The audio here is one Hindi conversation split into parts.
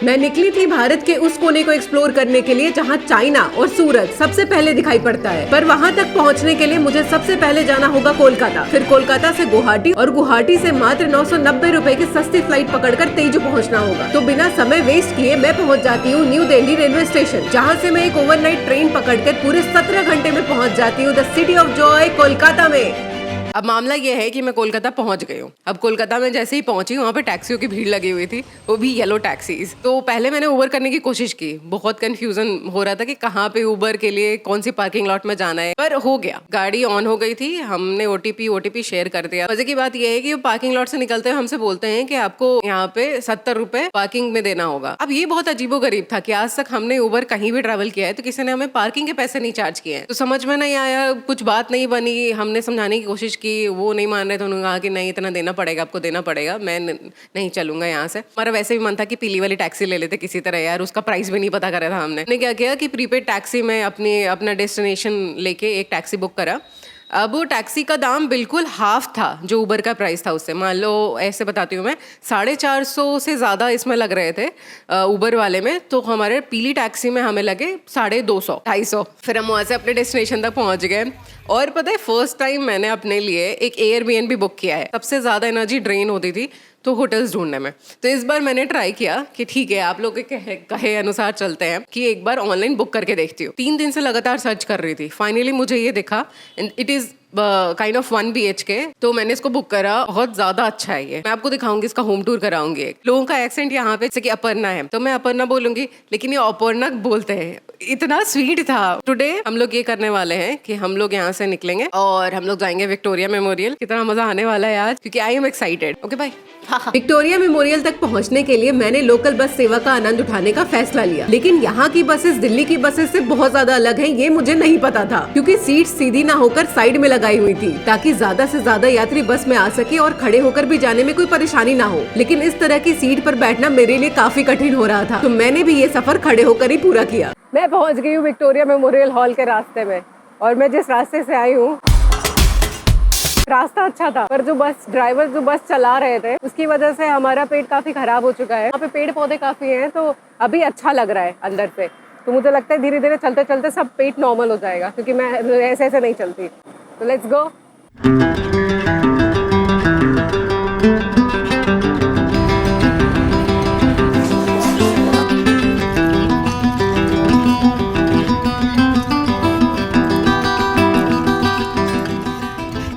मैं निकली थी भारत के उस कोने को एक्सप्लोर करने के लिए जहाँ चाइना और सूरत सबसे पहले दिखाई पड़ता है, पर वहाँ तक पहुँचने के लिए मुझे सबसे पहले जाना होगा कोलकाता, फिर कोलकाता से गुवाहाटी और गुवाहाटी से मात्र 990 रुपए की सस्ती फ्लाइट पकड़कर तेजू पहुँचना होगा। तो बिना समय वेस्ट किए मैं पहुँच जाती हूँ न्यू दिल्ली रेलवे स्टेशन, जहाँ से मैं एक ओवरनाइट ट्रेन पकड़कर पूरे 17 घंटे में पहुँच जाती हूँ the city of Joy Kolkata में। अब मामला ये है कि मैं कोलकाता पहुंच गई हूँ। अब कोलकाता में जैसे ही पहुंची वहाँ पे टैक्सियों की भीड़ लगी हुई थी, वो भी येलो टैक्सीज। तो पहले मैंने उबर करने की कोशिश की, बहुत कंफ्यूजन हो रहा था कि कहाँ पे उबर के लिए कौन सी पार्किंग लॉट में जाना है, पर हो गया, गाड़ी ऑन हो गई थी, हमने ओटीपी शेयर कर दिया। मजे की बात यह है कि पार्किंग लॉट से निकलते हुए हमसे बोलते हैं कि आपको यहाँ पे 70 रुपए पार्किंग में देना होगा। अब ये बहुत अजीबो गरीब था कि आज तक हमने उबर कहीं भी ट्रैवल किया है तो किसी ने हमें पार्किंग के पैसे नहीं चार्ज किए हैं। तो समझ में नहीं आया, कुछ बात नहीं बनी, हमने समझाने की कोशिश की, वो नहीं मान रहे थे। उन्होंने कहा कि नहीं, इतना देना पड़ेगा, आपको देना पड़ेगा, मैं नहीं चलूंगा यहाँ से। हमारा वैसे भी मन था कि पीली वाली टैक्सी ले लेते किसी तरह यार, उसका प्राइस भी नहीं पता करा था हमने क्या किया कि प्रीपेड टैक्सी में अपना डेस्टिनेशन लेके एक टैक्सी बुक करा। अब वो टैक्सी का दाम बिल्कुल हाफ था जो उबर का प्राइस था उससे। मान लो ऐसे बताती हूँ मैं, 450 से ज़्यादा इसमें लग रहे थे उबर वाले में, तो हमारे पीली टैक्सी में हमें लगे 250 250। फिर हम वहाँ से अपने डेस्टिनेशन तक पहुँच गए। और पता है, फर्स्ट टाइम मैंने अपने लिए एक एयरबीएनबी बुक किया है। सबसे ज़्यादा एनर्जी ड्रेन होती थी तो होटल्स ढूंढने में, तो इस बार मैंने ट्राई किया कि ठीक है, आप लोग के कहे अनुसार चलते हैं कि एक बार ऑनलाइन बुक करके देखती हूँ। 3 दिन से लगातार सर्च कर रही थी, फाइनली मुझे ये दिखा, it is kind of 1 BHK। तो मैंने इसको बुक करा, बहुत ज्यादा अच्छा है ये। मैं आपको दिखाऊंगी, इसका होम टूर कराऊंगी। लोगों का एक्सेंट यहाँ पे जैसे कि अपर्णा है तो मैं अपर्णा बोलूंगी, लेकिन ये अपर्णा बोलते हैं। इतना स्वीट था। टुडे हम लोग ये करने वाले हैं कि हम लोग यहाँ से निकलेंगे और हम लोग जाएंगे विक्टोरिया मेमोरियल। कितना मजा आने वाला है आज, क्योंकि I am excited. Okay bye. Victoria Memorial तक पहुंचने के लिए मैंने लोकल बस सेवा का आनंद उठाने का फैसला लिया, लेकिन यहाँ की बसेस दिल्ली की बसेस से बहुत ज्यादा अलग हैं, ये मुझे नहीं पता था, क्योंकि सीट सीधी ना होकर साइड में लगाई हुई थी ताकि ज्यादा से ज्यादा यात्री बस में आ सके और खड़े होकर भी जाने में कोई परेशानी ना हो। लेकिन इस तरह की सीट पर बैठना मेरे लिए काफी कठिन हो रहा था, तो मैंने भी ये सफर खड़े होकर ही पूरा किया। मैं पहुँच गई हूँ विक्टोरिया मेमोरियल हॉल के रास्ते में, और मैं जिस रास्ते से आई हूँ रास्ता अच्छा था, पर जो बस चला रहे थे उसकी वजह से हमारा पेट काफी खराब हो चुका है। यहाँ पे पेड़ पौधे काफी हैं, तो अभी अच्छा लग रहा है अंदर से। तो मुझे लगता है धीरे धीरे चलते चलते सब पेट नॉर्मल हो जाएगा, क्योंकि मैं ऐसे नहीं चलती। तो let's go.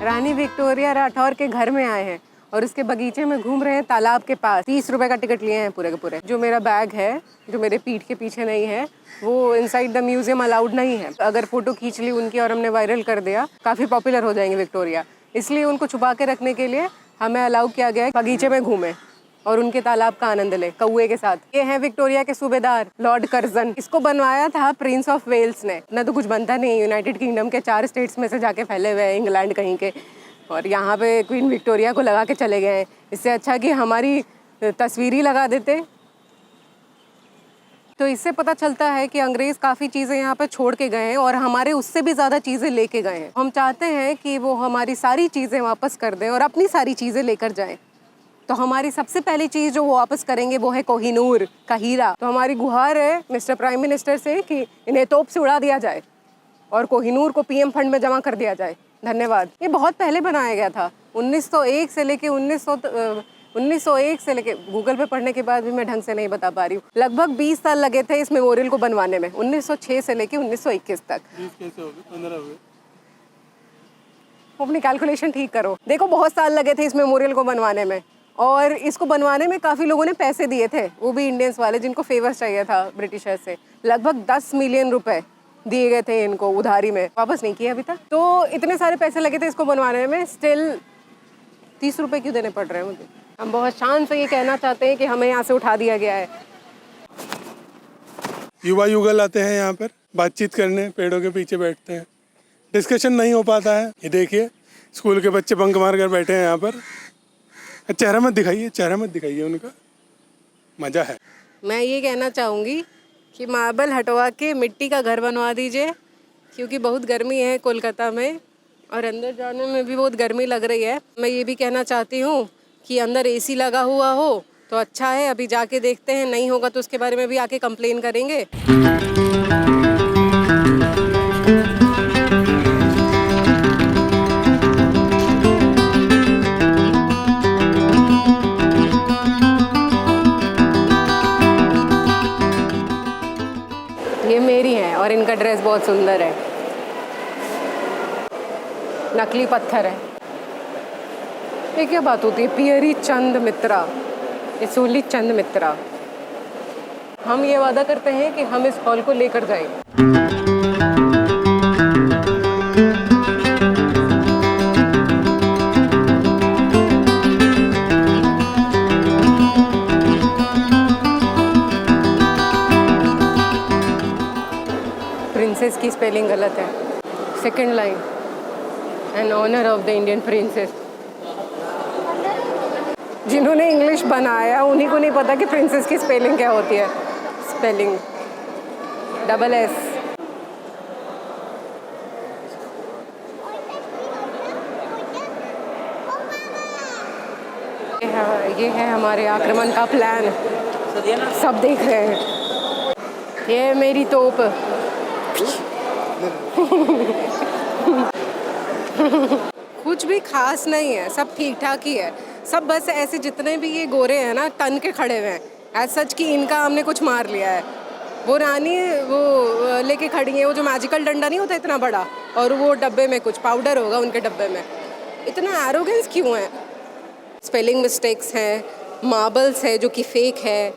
Rani Victoria Rathore के घर में आए हैं और उसके बगीचे में घूम रहे हैं, तालाब के पास। 30 रुपए का टिकट लिए हैं पूरे के पूरे। जो मेरा बैग है, जो मेरे पीठ के पीछे नहीं है, वो इनसाइड द म्यूजियम अलाउड नहीं है। अगर फोटो खींच ली उनकी और हमने वायरल कर दिया, काफी पॉपुलर हो जाएंगे विक्टोरिया, इसलिए उनको छुपा के रखने के लिए हमें अलाउ किया गया है बगीचे में घूमे और उनके तालाब का आनंद ले कौए के साथ। ये है विक्टोरिया के सूबेदार लॉर्ड कर्जन। इसको बनवाया था प्रिंस ऑफ वेल्स ने। इतना तो कुछ बनता नहीं, यूनाइटेड किंगडम के 4 स्टेट्स में से जाके फैले हुए हैं, इंग्लैंड कहीं के, और यहाँ पे क्वीन विक्टोरिया को लगा के चले गए हैं। इससे अच्छा कि हमारी तस्वीर ही लगा देते। तो इससे पता चलता है कि अंग्रेज काफ़ी चीज़ें यहाँ पे छोड़ के गए हैं और हमारे उससे भी ज़्यादा चीज़ें लेके गए हैं। हम चाहते हैं कि वो हमारी सारी चीज़ें वापस कर दें और अपनी सारी चीज़ें लेकर जाएं। तो हमारी सबसे पहली चीज़ जो वो वापस करेंगे वो है कोहिनूर का हीरा। तो हमारी गुहार है मिस्टर प्राइम मिनिस्टर से कि इन्हें तोप से उड़ा दिया जाए और कोहिनूर को PM फंड में जमा कर दिया जाए। धन्यवाद। ये बहुत पहले बनाया गया था, 1901 से लेके 1901 से लेके, गूगल पे पढ़ने के बाद भी मैं ढंग से नहीं बता पा रही हूँ। लगभग 20 साल लगे थे इस मेमोरियल को बनवाने में, 1906 से लेके 1921 तक। 20 कैसे हो गए? 15 हो गए। अपनी कैलकुलेशन ठीक करो। देखो, बहुत साल लगे थे इस मेमोरियल को बनवाने में, और इसको बनवाने में काफ़ी लोगों ने पैसे दिए थे, वो भी इंडियंस वाले जिनको फेवर्स चाहिए था ब्रिटिशर्स से। लगभग 10 मिलियन रुपए दिए गए थे इनको उधारी में, वापस नहीं किए अभी तक। तो इतने सारे पैसे लगे थे इसको बनवाने में, स्टिल 30 रुपए क्यों देने पड़ रहे हैं मुझे। हम बहुत शान से ये कहना चाहते हैं कि हमें यहाँ से उठा दिया गया है। युवा युगल आते हैं यहाँ पर बातचीत करने, पेड़ों के पीछे बैठते हैं, डिस्कशन नहीं हो पाता है। ये देखिए, स्कूल के बच्चे बंक मार कर बैठे हैं यहाँ पर। चेहरा मत दिखाइए उनका, मज़ा है। मैं ये कहना चाहूँगी कि मार्बल हटवा के मिट्टी का घर बनवा दीजिए, क्योंकि बहुत गर्मी है कोलकाता में और अंदर जाने में भी बहुत गर्मी लग रही है। मैं ये भी कहना चाहती हूँ कि अंदर AC लगा हुआ हो तो अच्छा है, अभी जाके देखते हैं, नहीं होगा तो उसके बारे में भी आके कंप्लेन करेंगे। ये मेरी है और इनका ड्रेस बहुत सुंदर है, नकली पत्थर है। ये क्या बात होती है, पियरी चंद मित्रा, इसूली चंद मित्रा। हम ये वादा करते हैं कि हम इस हॉल को लेकर जाएंगे। प्रिंसेस की स्पेलिंग गलत है, second line, an honour of the Indian princess. जिन्होंने इंग्लिश बनाया उन्हीं को नहीं पता कि प्रिंसेस की स्पेलिंग क्या होती है। Spelling double S. ये है हमारे आक्रमण का प्लान, सब देख रहे हैं। ये है मेरी तोप। कुछ भी खास नहीं है, सब ठीक ठाक ही है। सब बस ऐसे जितने भी ये गोरे हैं ना, तन के खड़े हुए हैं, एज सच कि इनका हमने कुछ मार लिया है। वो रानी वो लेके खड़ी है, वो जो मैजिकल डंडा नहीं होता इतना बड़ा, और वो डब्बे में कुछ पाउडर होगा उनके डब्बे में। इतना एरोगेंस क्यों है? स्पेलिंग मिस्टेक्स हैं, मार्बल्स है जो कि फेक है,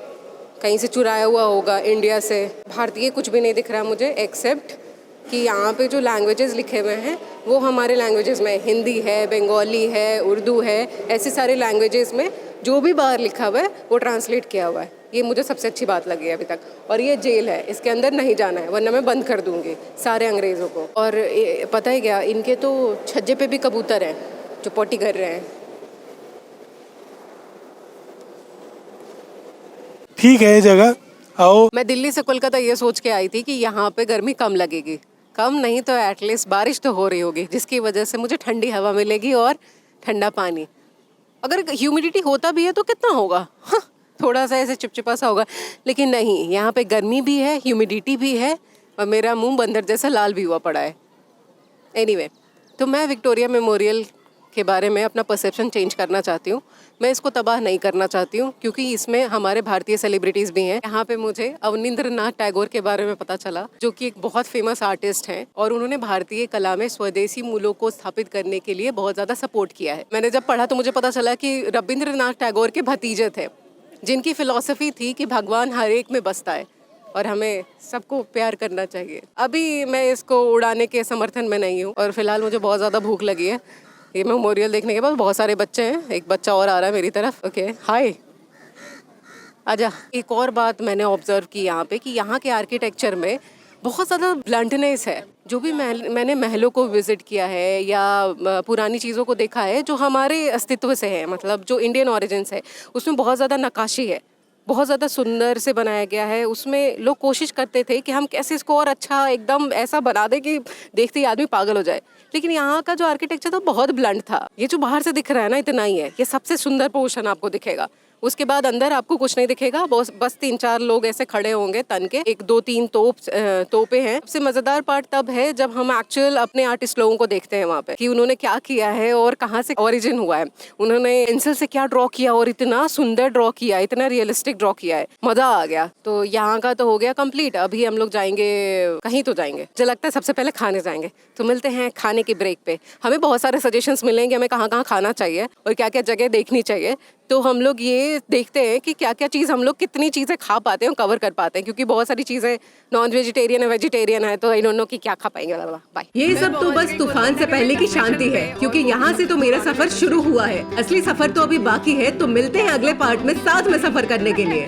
कहीं से चुराया हुआ होगा इंडिया से। भारतीय कुछ भी नहीं दिख रहा मुझे, एक्सेप्ट कि यहाँ पे जो लैंग्वेजेस लिखे हुए हैं वो हमारे लैंग्वेजेस में, हिंदी है, बंगाली है, उर्दू है, ऐसे सारे लैंग्वेजेस में जो भी बाहर लिखा हुआ है वो ट्रांसलेट किया हुआ है। ये मुझे सबसे अच्छी बात लगी है अभी तक। और ये जेल है, इसके अंदर नहीं जाना है, वरना मैं बंद कर दूँगी सारे अंग्रेज़ों को। और पता है क्या, इनके तो छज्जे पे भी कबूतर हैं जो पोटी कर रहे हैं। ठीक है ये जगह, आओ। मैं दिल्ली से कोलकाता ये सोच के आई थी कि यहाँ पे गर्मी कम लगेगी, कम नहीं तो एटलीस्ट बारिश तो हो रही होगी, जिसकी वजह से मुझे ठंडी हवा मिलेगी और ठंडा पानी। अगर ह्यूमिडिटी होता भी है तो कितना होगा, थोड़ा सा ऐसे चिपचिपा सा होगा, लेकिन नहीं, यहाँ पे गर्मी भी है, ह्यूमिडिटी भी है, और मेरा मुंह बंदर जैसा लाल भी हुआ पड़ा है। एनीवे, तो मैं विक्टोरिया मेमोरियल के बारे में अपना परसेप्शन चेंज करना चाहती हूँ। मैं इसको तबाह नहीं करना चाहती हूँ, क्योंकि इसमें हमारे भारतीय सेलिब्रिटीज़ भी हैं। यहाँ पे मुझे अवनींद्रनाथ टैगोर के बारे में पता चला, जो कि एक बहुत फेमस आर्टिस्ट हैं, और उन्होंने भारतीय कला में स्वदेशी मूल्यों को स्थापित करने के लिए बहुत ज़्यादा सपोर्ट किया है। मैंने जब पढ़ा तो मुझे पता चला कि रविंद्रनाथ टैगोर के भतीजे थे, जिनकी फिलॉसफी थी कि भगवान हर एक में बसता है और हमें सबको प्यार करना चाहिए। अभी मैं इसको उड़ाने के समर्थन में नहीं हूँ, और फिलहाल मुझे बहुत ज़्यादा भूख लगी है। ये मेमोरियल देखने के बाद बहुत सारे बच्चे हैं, एक बच्चा और आ रहा है मेरी तरफ। ओके, हाय, आजा। एक और बात मैंने ऑब्जर्व की यहाँ पे, कि यहाँ के आर्किटेक्चर में बहुत ज़्यादा ब्लंटनेस है। जो भी मैंने महलों को विजिट किया है या पुरानी चीज़ों को देखा है जो हमारे अस्तित्व से है, मतलब जो इंडियन ऑरिजिन्स है, उसमें बहुत ज़्यादा नक्काशी है, बहुत ज़्यादा सुंदर से बनाया गया है। उसमें लोग कोशिश करते थे कि हम कैसे इसको और अच्छा एकदम ऐसा बना दें कि देखते ही आदमी पागल हो जाए, लेकिन यहाँ का जो आर्किटेक्चर था बहुत ब्लंट था। ये जो बाहर से दिख रहा है ना, इतना ही है, ये सबसे सुंदर पोर्शन आपको दिखेगा। उसके बाद अंदर आपको कुछ नहीं दिखेगा, बस 3-4 लोग ऐसे खड़े होंगे तन के, 1-2-3 तोपे हैं। सबसे मजेदार पार्ट तब है जब हम एक्चुअल अपने आर्टिस्ट लोगों को देखते हैं वहाँ पे, कि उन्होंने क्या किया है और कहाँ से ओरिजिन हुआ है, उन्होंने पेंसिल से क्या ड्रॉ किया और इतना सुंदर ड्रॉ किया, इतना रियलिस्टिक ड्रॉ किया है, मजा आ गया। तो यहाँ का तो हो गया कंप्लीट। अभी हम लोग जाएंगे, कहीं तो जाएंगे, मुझे लगता है सबसे पहले खाने जाएंगे। तो मिलते हैं खाने की ब्रेक पे। हमें बहुत सारे सजेशंस मिलेंगे हमें कहाँ कहाँ खाना चाहिए और क्या क्या जगह देखनी चाहिए। तो हम लोग ये देखते हैं कि क्या क्या चीज़ हम लोग कितनी चीज़ें खा पाते हैं, कवर कर पाते हैं, क्योंकि बहुत सारी चीज़ें नॉन वेजिटेरियन है, वेजिटेरियन है, तो आई डोंट नो कि क्या खा पाएंगे। बाय। ये सब तो बस तूफान से पहले की शांति है, क्योंकि यहाँ से तो मेरा सफर शुरू हुआ है, असली सफर तो अभी बाकी है। तो मिलते हैं अगले पार्ट में साथ में सफर करने के लिए।